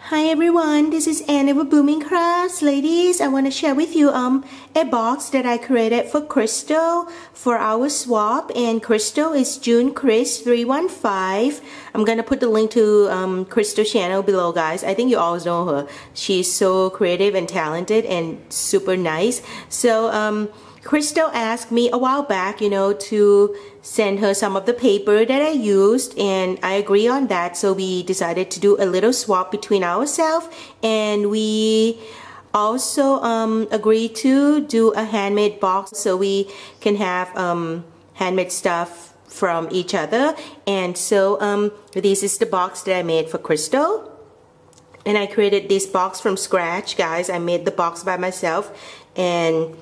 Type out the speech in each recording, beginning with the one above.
Hi everyone, this is Anne EverBloomingCrafts. Ladies, I want to share with you a box that I created for Crystal for our swap, and Crystal is JunCrys15. I'm gonna put the link to Crystal's channel below, guys. I think you all know her. She's so creative and talented and super nice. So Crystal asked me a while back, to send her some of the paper that I used, and I agree on that. So we decided to do a little swap between ourselves, and we also agreed to do a handmade box so we can have handmade stuff from each other. And so this is the box that I made for Crystal, and I created this box from scratch, guys. I made the box by myself, and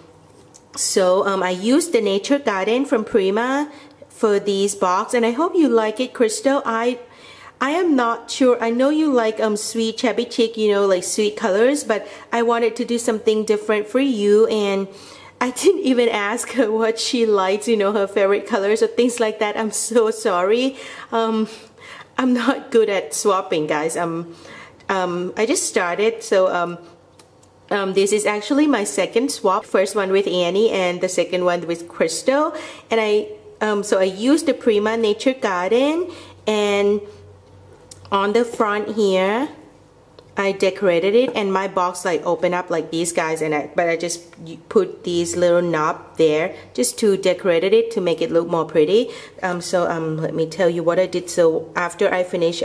so I used the Nature Garden from Prima for these box, and I hope you like it, Crystal. I am not sure. I know you like sweet chubby chick, like sweet colors, but I wanted to do something different for you, and I didn't even ask her what she likes, her favorite colors or things like that. I'm so sorry. I'm not good at swapping, guys. I just started, so this is actually my second swap. First one with Annie and the second one with Crystal. And so I used the Prima Nature Garden, and on the front here I decorated it, and my box opened up like these, guys, but I just put these little knob there just to decorate it to make it look more pretty. Let me tell you what I did. So after I finished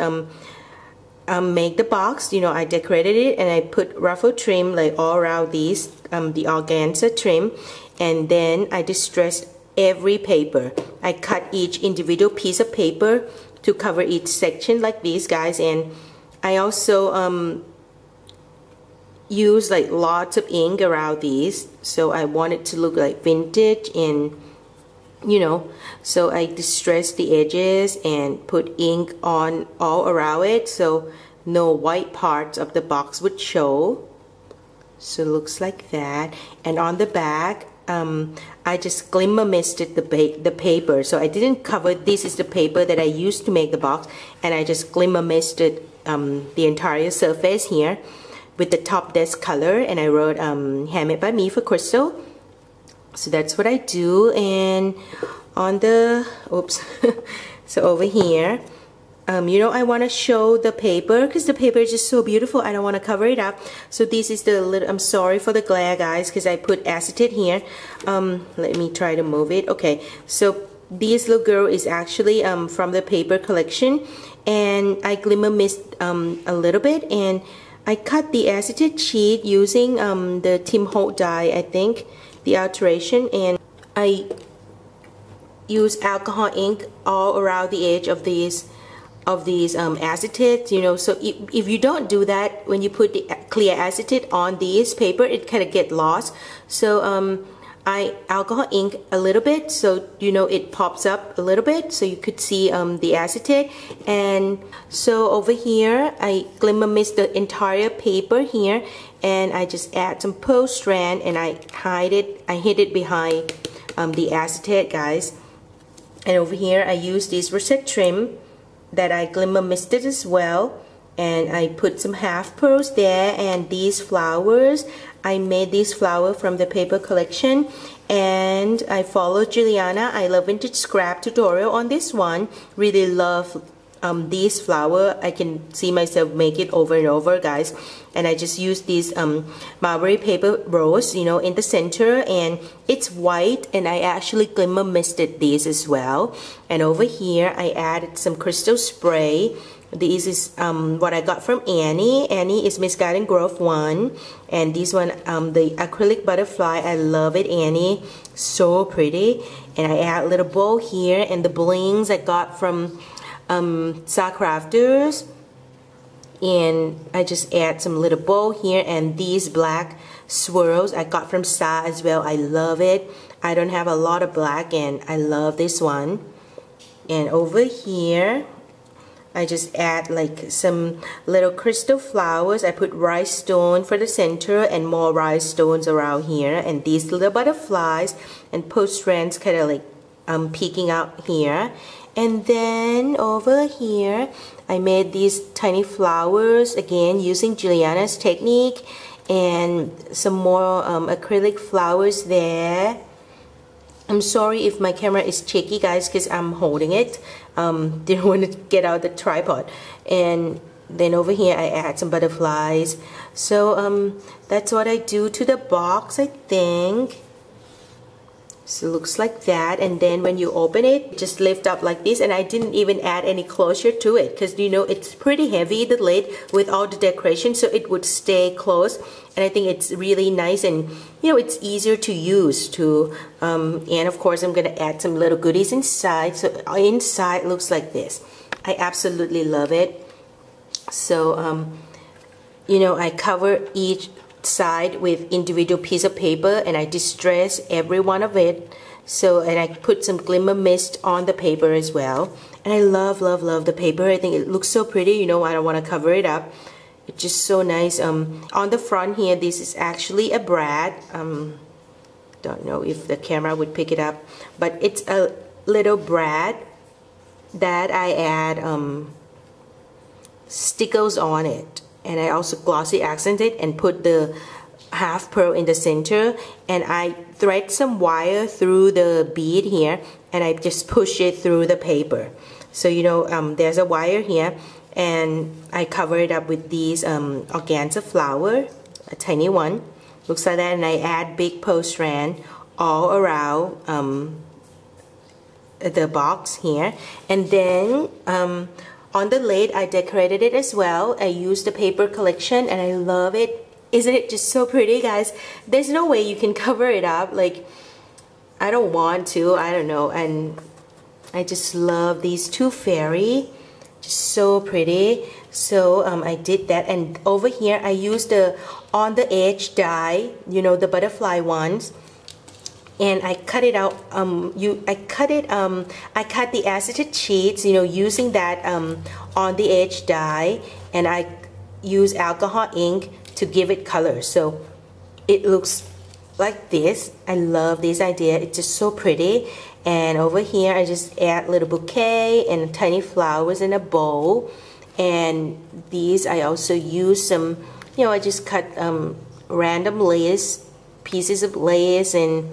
make the box, I decorated it, and I put ruffle trim all around these, the organza trim, and then I distressed every paper. I cut each individual piece of paper to cover each section like these, guys, and I also use lots of ink around these, so I want it to look like vintage, and so I distressed the edges and put ink on all around it so no white parts of the box would show. So it looks like that. And on the back I just glimmer misted the paper, so I didn't cover. This is the paper that I used to make the box, and I just glimmer misted the entire surface here with the top desk color, and I wrote handmade by me for Crystal. So that's what I do. And on the so over here, I want to show the paper because the paper is just so beautiful. I don't want to cover it up. So this is the little, I'm sorry for the glare, guys, because I put acetate here. Let me try to move it. Okay, so this little girl is actually from the paper collection, and I glimmer mist a little bit, and I cut the acetate sheet using the Tim Holt die, I think, the alteration, and I use alcohol ink all around the edge of these acetate, so if you don't do that, when you put the clear acetate on these paper, it kind of get lost. So I alcohol ink a little bit, so it pops up a little bit so you could see the acetate. And so over here I glimmer mist the entire paper here, and I just add some pearl strand, and I hide it. I hid it behind the acetate, guys. And over here I use this rosette trim that I glimmer misted as well, and I put some half pearls there. And these flowers, I made these flowers from the paper collection, and I followed Juliana I Love Vintage Scrap tutorial on this one. Really love these flower. I can see myself make it over and over, guys. And I just use these mulberry paper rose, in the center, and it's white, and I actually glimmer misted these as well. And over here I added some crystal spray. This is what I got from Annie. Annie is Miss Garden Grove 1, and this one the acrylic butterfly. I love it, Annie, so pretty. And I add a little bow here, and the blings I got from Sa Crafters, and I just add some little bow here, and these black swirls I got from Sa as well. I love it. I don't have a lot of black, and I love this one. And over here I just add some little crystal flowers. I put rhinestone for the center and more rhinestones around here, and these little butterflies and post strands kind of peeking out here. And then over here I made these tiny flowers again using Juliana's technique, and some more acrylic flowers there. I'm sorry if my camera is shaky, guys, because I'm holding it. Didn't want to get out the tripod. And then over here I add some butterflies. So that's what I do to the box, I think. So it looks like that, and then when you open it, just lift up like this. And I didn't even add any closure to it because, you know, it's pretty heavy, the lid, with all the decoration, so it would stay closed. And I think it's really nice, and you know, it's easier to use too. And of course I'm gonna add some little goodies inside. So inside looks like this. I absolutely love it. So you know, I cover each side with individual piece of paper, and I distress every one of it. So, and I put some glimmer mist on the paper as well. And I love the paper. I think it looks so pretty. You know, I don't want to cover it up. It's just so nice. On the front here, this is actually a brad. Don't know if the camera would pick it up, but it's a little brad that I add stickers on it. And I also glossy accent it and put the half pearl in the center, and I thread some wire through the bead here, and I just push it through the paper. So you know, there's a wire here, and I cover it up with these organza flower, a tiny one, looks like that. And I add big pearl strand all around the box here. And then on the lid, I decorated it as well. I used the paper collection, and I love it. Isn't it just so pretty, guys? There's no way you can cover it up. Like, I don't want to. I don't know. And I just love these two fairy. Just so pretty. So I did that. And over here, I used the on the edge die. You know, the butterfly ones. And I cut it out. I cut the acetate sheets, you know, using that on the edge die, and I use alcohol ink to give it color. So it looks like this. I love this idea. It's just so pretty. And over here, I just add a little bouquet and tiny flowers in a bowl. And these, I also use some, you know, I just cut random lace, pieces of lace, and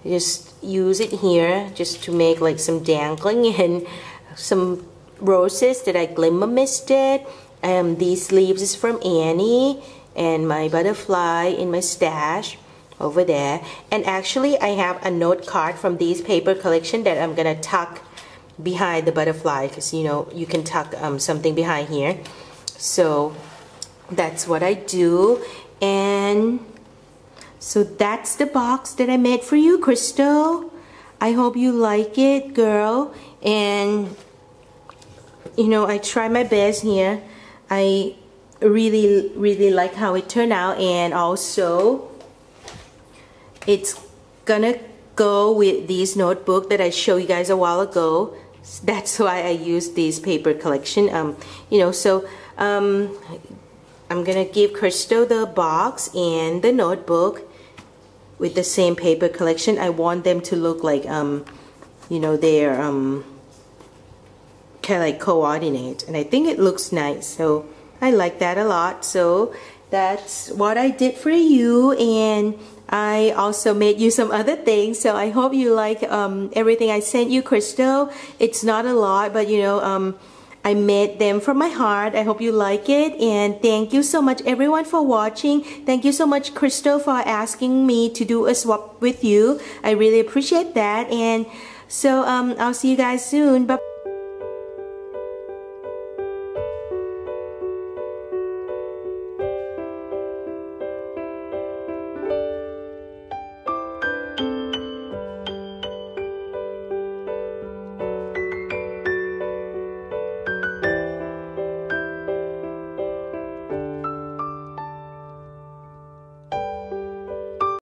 just use it here just to make like some dangling, and some roses that I glimmer misted. These leaves is from Annie, and my butterfly in my stash over there. And actually I have a note card from these paper collection that I'm gonna tuck behind the butterfly, because you know, you can tuck something behind here. So that's what I do. And so that's the box that I made for you, Crystal. I hope you like it, girl. And you know, I try my best here. I really like how it turned out, and also it's gonna go with this notebook that I showed you guys a while ago. That's why I use this paper collection. You know, so I'm gonna give Crystal the box and the notebook with the same paper collection. I want them to look like you know, they're kind of like coordinate, and I think it looks nice. So I like that a lot. So that's what I did for you, and I also made you some other things. So I hope you like everything I sent you, Crystal. It's not a lot, but you know, I made them from my heart. I hope you like it, and thank you so much everyone for watching. Thank you so much, Crystal, for asking me to do a swap with you. I really appreciate that. And so I'll see you guys soon. Bye.